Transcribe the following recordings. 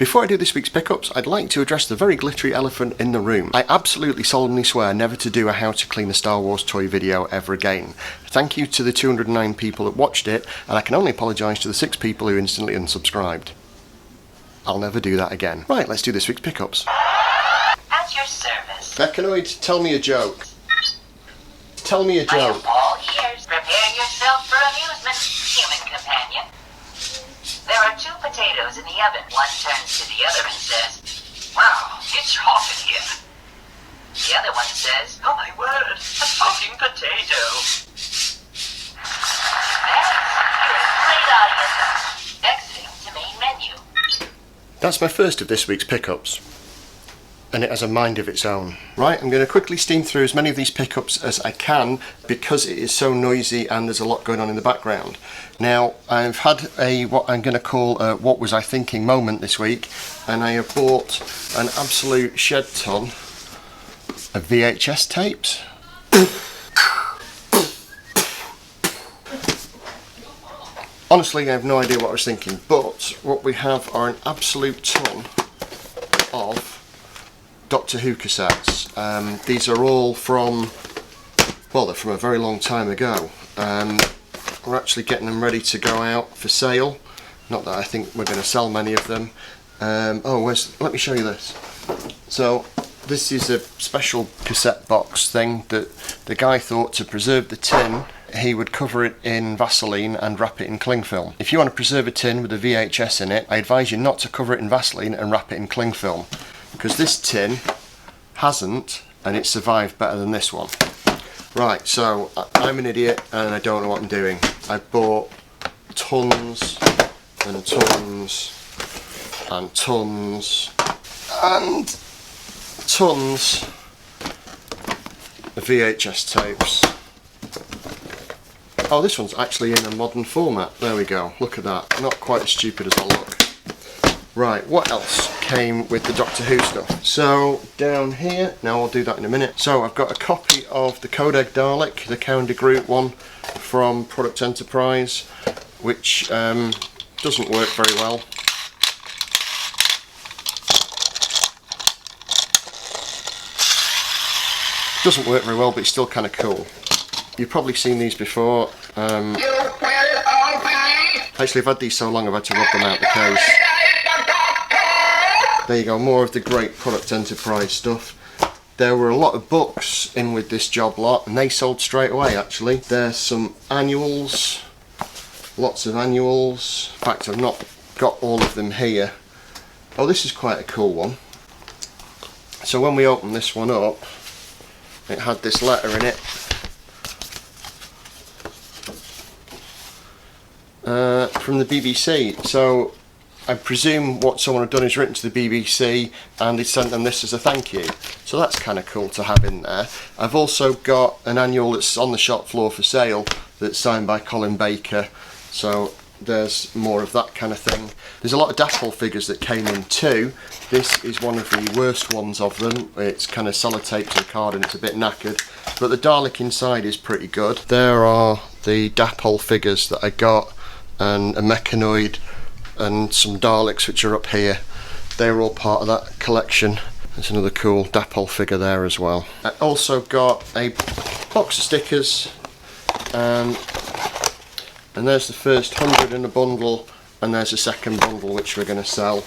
Before I do this week's pickups, I'd like to address the very glittery elephant in the room. I absolutely solemnly swear never to do a how to clean a Star Wars toy video ever again. Thank you to the 209 people that watched it, and I can only apologise to the 6 people who instantly unsubscribed. I'll never do that again. Right, let's do this week's pickups. At your service. Mechanoid, tell me a joke. Tell me a I am joke. all ears. Prepare yourself for amusement, human companion. There are 2 potatoes in the oven. One turns to the other and says, "Wow, it's hot in here." The other one says, "Oh my word, a talking potato." Next, you're a great audience. Exiting to main menu. That's my first of this week's pickups, and it has a mind of its own. Right, I'm going to quickly steam through as many of these pickups as I can because it is so noisy and there's a lot going on in the background. Now, I've had a what I'm going to call a what was I thinking moment this week, and I have bought an absolute shed ton of VHS tapes. Honestly, I have no idea what I was thinking, but what we have are an absolute ton of Doctor Who cassettes. These are all from, well, they're from a very long time ago. We're actually getting them ready to go out for sale. Not that I think we're going to sell many of them. Let me show you this. So this is a special cassette box thing that the guy thought to preserve the tin he would cover it in Vaseline and wrap it in cling film. If you want to preserve a tin with a VHS in it, I advise you not to cover it in Vaseline and wrap it in cling film, because this tin hasn't, and it survived better than this one. Right, so I'm an idiot and I don't know what I'm doing. I bought tons and tons and tons and tons of VHS tapes. Oh, this one's actually in a modern format. There we go, look at that. Not quite as stupid as I look. Right, what else came with the Doctor Who stuff? So, down here, now I'll do that in a minute. So, I've got a copy of the Codec Dalek, the Calendar Group one from Product Enterprise, which doesn't work very well. Doesn't work very well, but it's still kind of cool. You've probably seen these before. Actually, I've had these so long I've had to rub them out the case. There you go, more of the great Product Enterprise stuff. There were a lot of books in with this job lot, and they sold straight away actually. There's some annuals, lots of annuals. In fact, I've not got all of them here. Oh, this is quite a cool one. So when we opened this one up, it had this letter in it. From the BBC. So I presume what someone had done is written to the BBC and they sent them this as a thank you. So that's kind of cool to have in there. I've also got an annual that's on the shop floor for sale that's signed by Colin Baker. So there's more of that kind of thing. There's a lot of Dapple figures that came in too. This is one of the worst ones of them. It's kind of sellotaped to the card and it's a bit knackered. But the Dalek inside is pretty good. There are the Dapple figures that I got, and a Mechanoid and some Daleks which are up here. They're all part of that collection. There's another cool Dapple figure there as well. I also got a box of stickers, and there's the first 100 in a bundle, and there's a second bundle which we're going to sell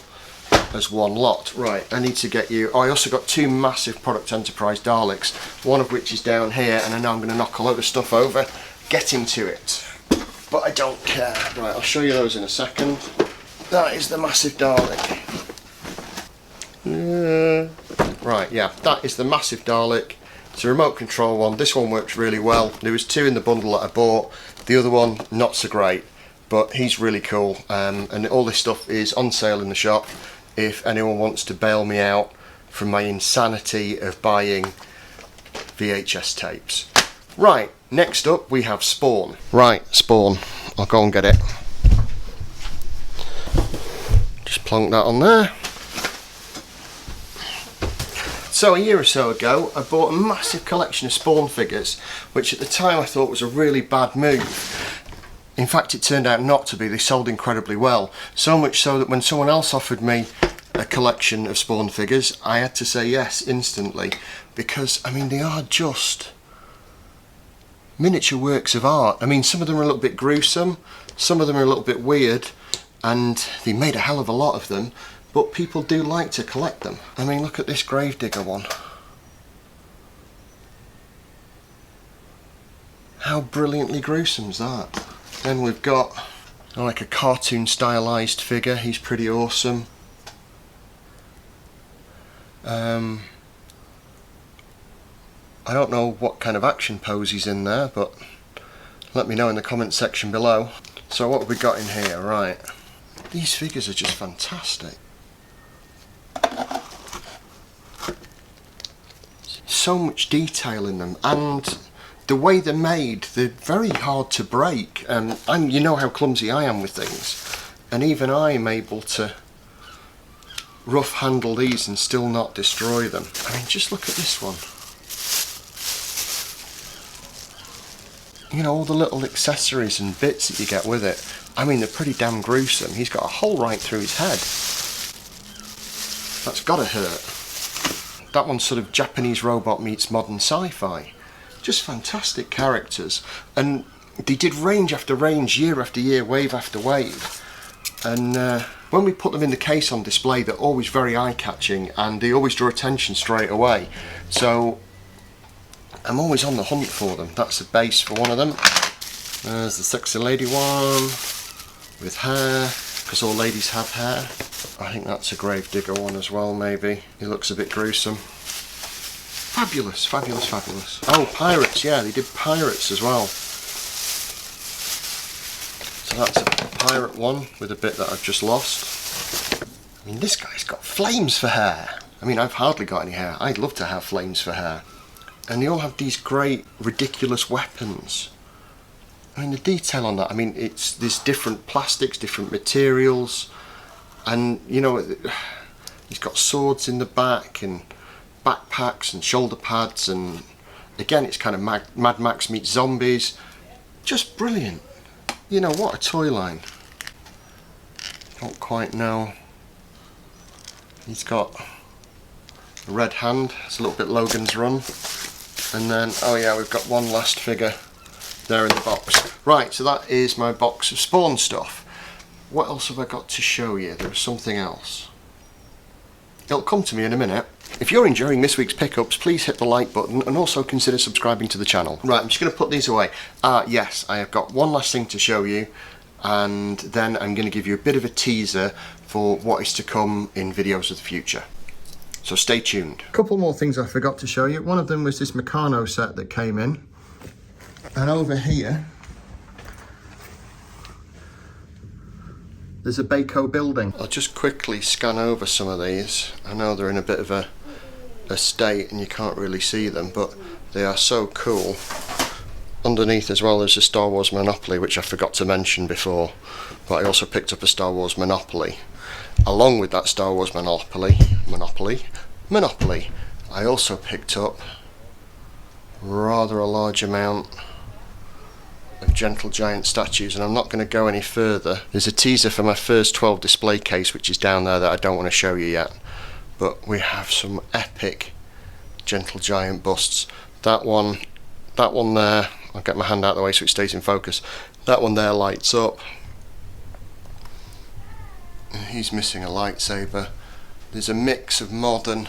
as one lot. Right, I need to get you... Oh, I also got 2 massive Product Enterprise Daleks, one of which is down here, and I know I'm going to knock a load of stuff over getting to it. But I don't care. Right, I'll show you those in a second. That is the massive Dalek. Right, yeah, that is the massive Dalek. It's a remote control one. This one works really well. There was 2 in the bundle that I bought. The other one, not so great, but he's really cool. And all this stuff is on sale in the shop if anyone wants to bail me out from my insanity of buying VHS tapes. Right, next up we have Spawn. Right, Spawn. I'll go and get it. Just plonk that on there. So a year or so ago I bought a massive collection of Spawn figures, which at the time I thought was a really bad move. In fact, it turned out not to be. They sold incredibly well. So much so that when someone else offered me a collection of Spawn figures, I had to say yes instantly, because I mean they are just miniature works of art. I mean, some of them are a little bit gruesome, some of them are a little bit weird, and they made a hell of a lot of them, but people do like to collect them. I mean, look at this Gravedigger one. How brilliantly gruesome's that? Then we've got like a cartoon stylized figure. He's pretty awesome. I don't know what kind of action pose he's in there, but let me know in the comment section below. So what have we got in here? Right, these figures are just fantastic. So much detail in them, and the way they're made, they're very hard to break. You know how clumsy I am with things, and even I'm able to rough handle these and still not destroy them. I mean, just look at this one. You know, all the little accessories and bits that you get with it. I mean, they're pretty damn gruesome. He's got a hole right through his head. That's gotta hurt. That one's sort of Japanese robot meets modern sci-fi. Just fantastic characters, and they did range after range, year after year, wave after wave. And when we put them in the case on display, they're always very eye-catching, and they always draw attention straight away. So I'm always on the hunt for them. That's the base for one of them. There's the sexy lady one with hair, because all ladies have hair. I think that's a Gravedigger one as well, maybe. He looks a bit gruesome. Fabulous, fabulous, fabulous. Oh, pirates, yeah, they did pirates as well. So that's a pirate one with a bit that I've just lost. I mean, this guy's got flames for hair. I mean, I've hardly got any hair. I'd love to have flames for hair. And they all have these great, ridiculous weapons. I mean, the detail on that, I mean, there's different plastics, different materials, and, you know, he's got swords in the back, and backpacks, and shoulder pads, and, again, it's kind of Mad Max meets zombies. Just brilliant. You know, what a toy line. Don't quite know. He's got a red hand, it's a little bit Logan's Run. And then, oh yeah, we've got one last figure there in the box. Right, so that is my box of Spawn stuff. What else have I got to show you? There was something else. It'll come to me in a minute. If you're enjoying this week's pickups, please hit the like button and also consider subscribing to the channel. Right, I'm just going to put these away. Yes, I have got one last thing to show you, and then I'm going to give you a bit of a teaser for what is to come in videos of the future. So stay tuned. A couple more things I forgot to show you. One of them was this Mecano set that came in. And over here, there's a Baco building. I'll just quickly scan over some of these. I know they're in a bit of a state and you can't really see them, but they are so cool. Underneath as well there's a Star Wars Monopoly, which I forgot to mention before, but I also picked up a Star Wars Monopoly. Along with that Star Wars Monopoly, I also picked up rather a large amount of Gentle Giant statues, and I'm not going to go any further. There's a teaser for my first 12 display case which is down there that I don't want to show you yet, but we have some epic Gentle Giant busts. That one there, I'll get my hand out of the way so it stays in focus. That one there lights up. He's missing a lightsaber. There's a mix of modern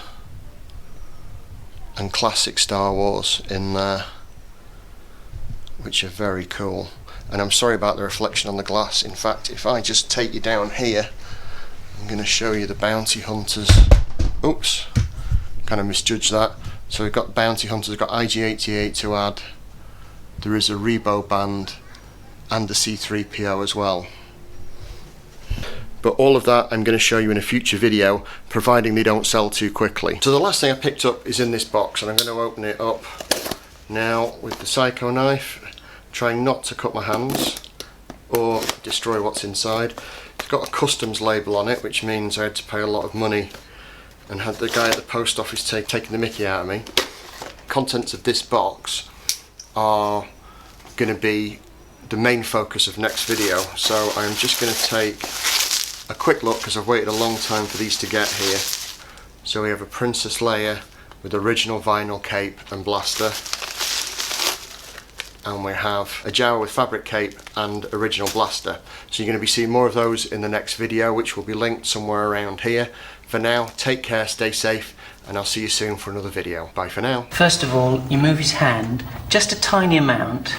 and classic Star Wars in there, which are very cool. And I'm sorry about the reflection on the glass. In fact, if I just take you down here, I'm going to show you the bounty hunters. Oops, kind of misjudged that. So we've got bounty hunters, we've got IG-88 to add. There is a Rebo band and a C-3PO as well. But all of that I'm going to show you in a future video, providing they don't sell too quickly. So the last thing I picked up is in this box, and I'm going to open it up now with the Psycho knife, trying not to cut my hands or destroy what's inside. It's got a customs label on it, which means I had to pay a lot of money and had the guy at the post office taking the mickey out of me. Contents of this box are going to be the main focus of next video, so I'm just going to take a quick look because I've waited a long time for these to get here. So we have a Princess Leia with original vinyl cape and blaster. And we have a Jawa with fabric cape and original blaster. So you're going to be seeing more of those in the next video, which will be linked somewhere around here. For now, take care, stay safe, and I'll see you soon for another video. Bye for now. First of all, you move his hand just a tiny amount